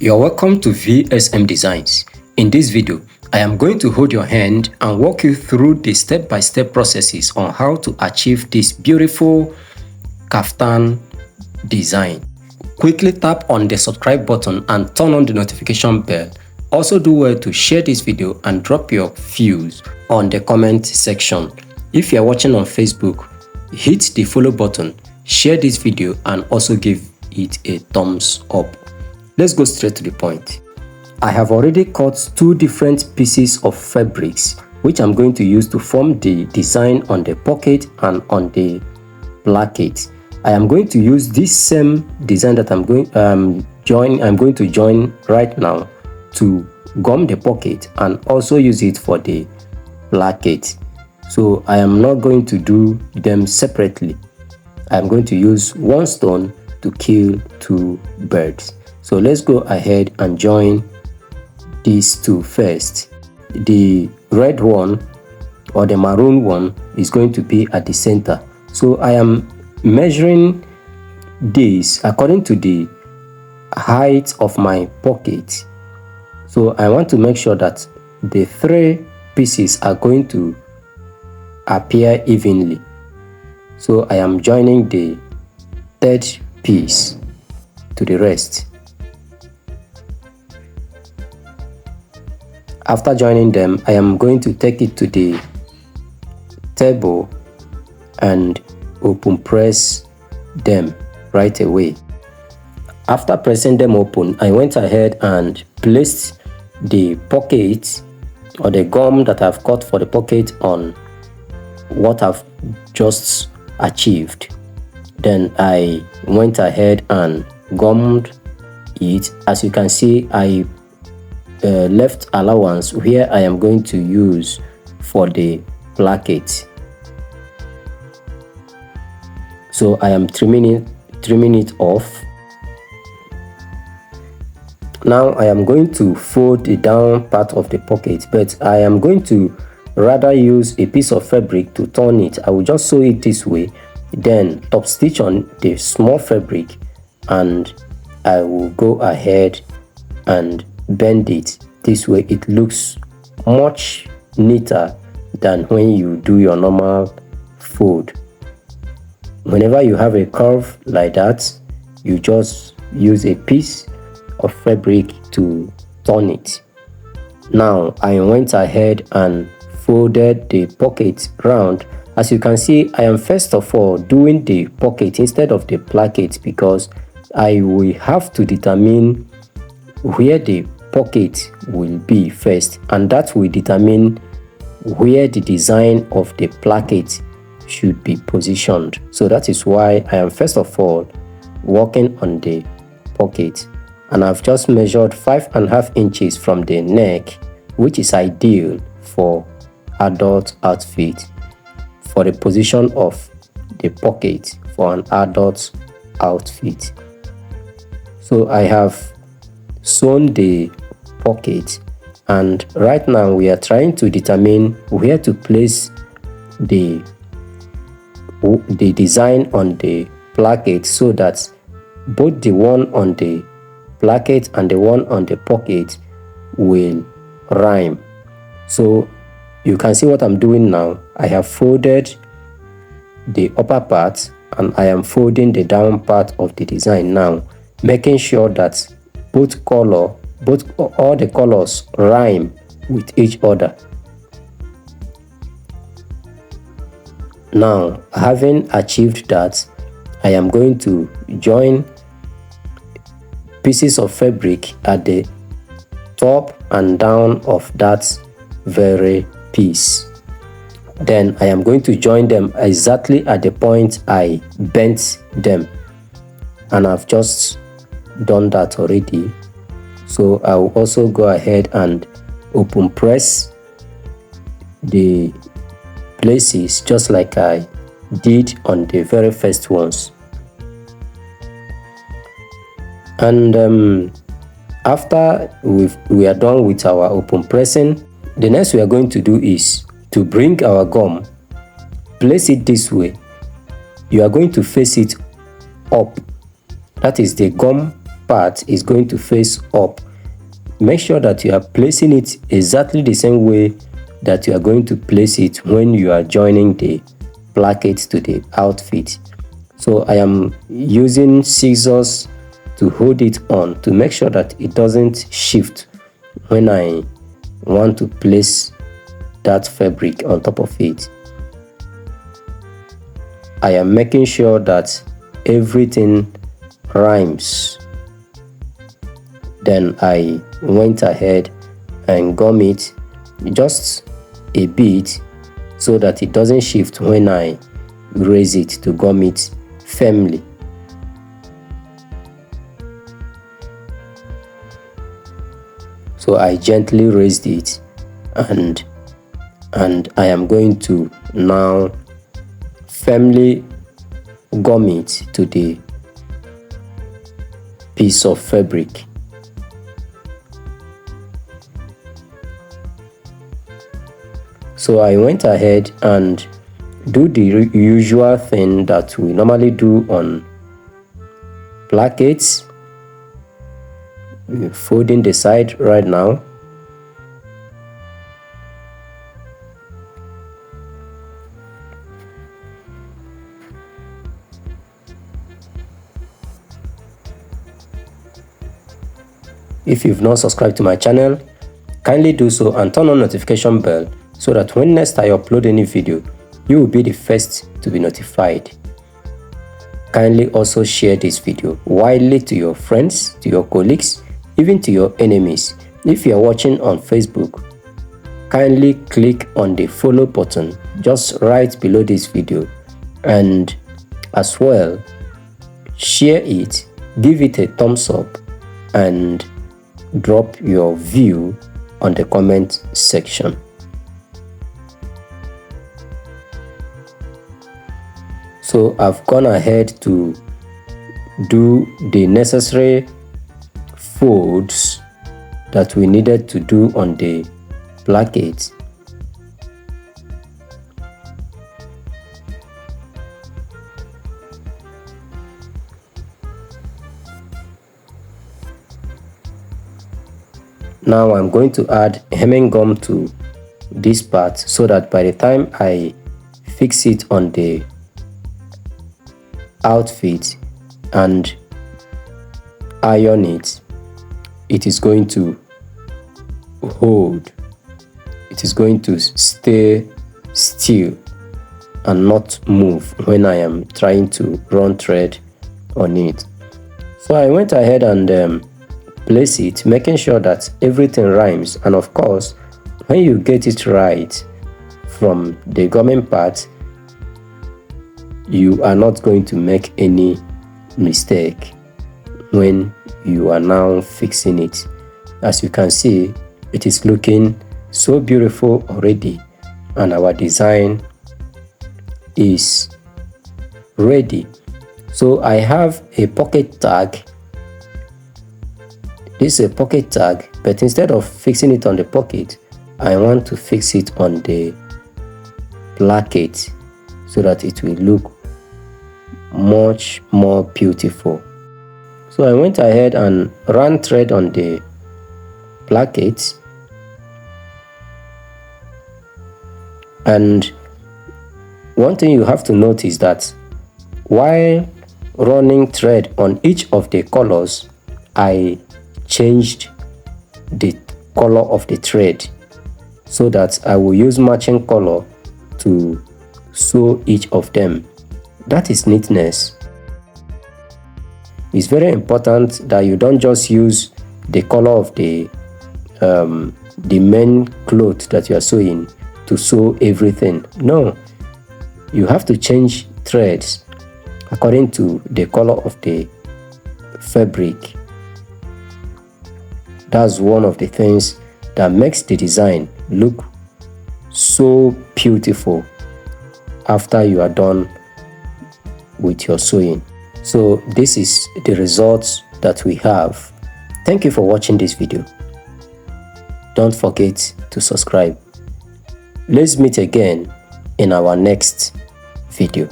You're welcome to Vsmdesigns. In this video, I am going to hold your hand and walk you through the step-by-step processes on how to achieve this beautiful Caftan design. Quickly tap on the subscribe button and turn on the notification bell. Also do well to share this video and drop your views on the comment section. If you are watching on Facebook, hit the follow button, share this video and also give it a thumbs up. Let's go straight to the point. I have already cut two different pieces of fabrics which I'm going to use to form the design on the pocket and on the placket. I am going to use this same design that I'm going to join right now to gum the pocket and also use it for the placket. So I am not going to do them separately. I'm going to use one stone to kill two birds. So let's go ahead and join these two first. The red one or the maroon one is going to be at the center. So I am measuring this according to the height of my pocket. So I want to make sure that the three pieces are going to appear evenly. So I am joining the third piece to the rest. After joining them, I am going to take it to the table and open press them right away. After pressing them open, I went ahead and placed the pocket or the gum that I've cut for the pocket on what I've just achieved. Then I went ahead and gummed it. As you can see, I left allowance where I am going to use for the placket. So I am trimming it off. Now I am going to fold the down part of the pocket, but I am going to rather use a piece of fabric to turn it. I will just sew it this way, then top stitch on the small fabric, and I will go ahead and bend it. This way it looks much neater than when you do your normal fold. Whenever you have a curve like that, you just use a piece of fabric to turn it. Now I went ahead and folded the pocket round. As you can see, I am first of all doing the pocket instead of the placket because I will have to determine where the pocket will be first, and that will determine where the design of the placket should be positioned. So that is why I am first of all working on the pocket, and I've just measured 5.5 inches from the neck, which is ideal for adult outfit, for the position of the pocket for an adult outfit. So I have sewn the pocket, and right now we are trying to determine where to place the design on the placket so that both the one on the placket and the one on the pocket will rhyme. So you can see what I'm doing now. I have folded the upper part and I am folding the down part of the design now, making sure that all the colors rhyme with each other. Now, having achieved that, I am going to join pieces of fabric at the top and down of that very piece. Then I am going to join them exactly at the point I bent them, and I've just done that already. So I will also go ahead and open press the places just like I did on the very first ones. And after we are done with our open pressing, the next we are going to do is to bring our gum, place it this way. You are going to face it up. That is, the gum part is going to face up. Make sure that you are placing it exactly the same way that you are going to place it when you are joining the placket to the outfit. So I am using scissors to hold it on to make sure that it doesn't shift when I want to place that fabric on top of it. I am making sure that everything rhymes. Then I went ahead and gum it just a bit so that it doesn't shift when I raise it to gum it firmly. So I gently raised it and I am going to now firmly gum it to the piece of fabric. So I went ahead and do the usual thing that we normally do on plackets. We're folding the side right now. If you've not subscribed to my channel, kindly do so and turn on notification bell so that when next I upload any video, you will be the first to be notified. Kindly also share this video widely to your friends, to your colleagues, even to your enemies. If you are watching on Facebook, kindly click on the follow button just right below this video, and as well share it, give it a thumbs up, and drop your view on the comment section. So I've gone ahead to do the necessary folds that we needed to do on the placket. Now I'm going to add hemming gum to this part so that by the time I fix it on the outfit and iron it, it is going to hold. It is going to stay still and not move when I am trying to run thread on it. So I went ahead and place it, making sure that everything rhymes, and of course when you get it right from the gumming part, you are not going to make any mistake when you are now fixing it. As you can see, it is looking so beautiful already, and our design is ready. So I have a pocket tag. This is a pocket tag, but instead of fixing it on the pocket, I want to fix it on the placket so that it will look much more beautiful. So I went ahead and ran thread on the placket, and one thing you have to notice that while running thread on each of the colors, I changed the color of the thread so that I will use matching color to sew each of them. That is neatness. It's very important that you don't just use the color of the main cloth that you are sewing to sew everything. No, you have to change threads according to the color of the fabric. That's one of the things that makes the design look so beautiful after you are done with your sewing. So this is the results that we have. Thank you for watching this video. Don't forget to subscribe. Let's meet again in our next video.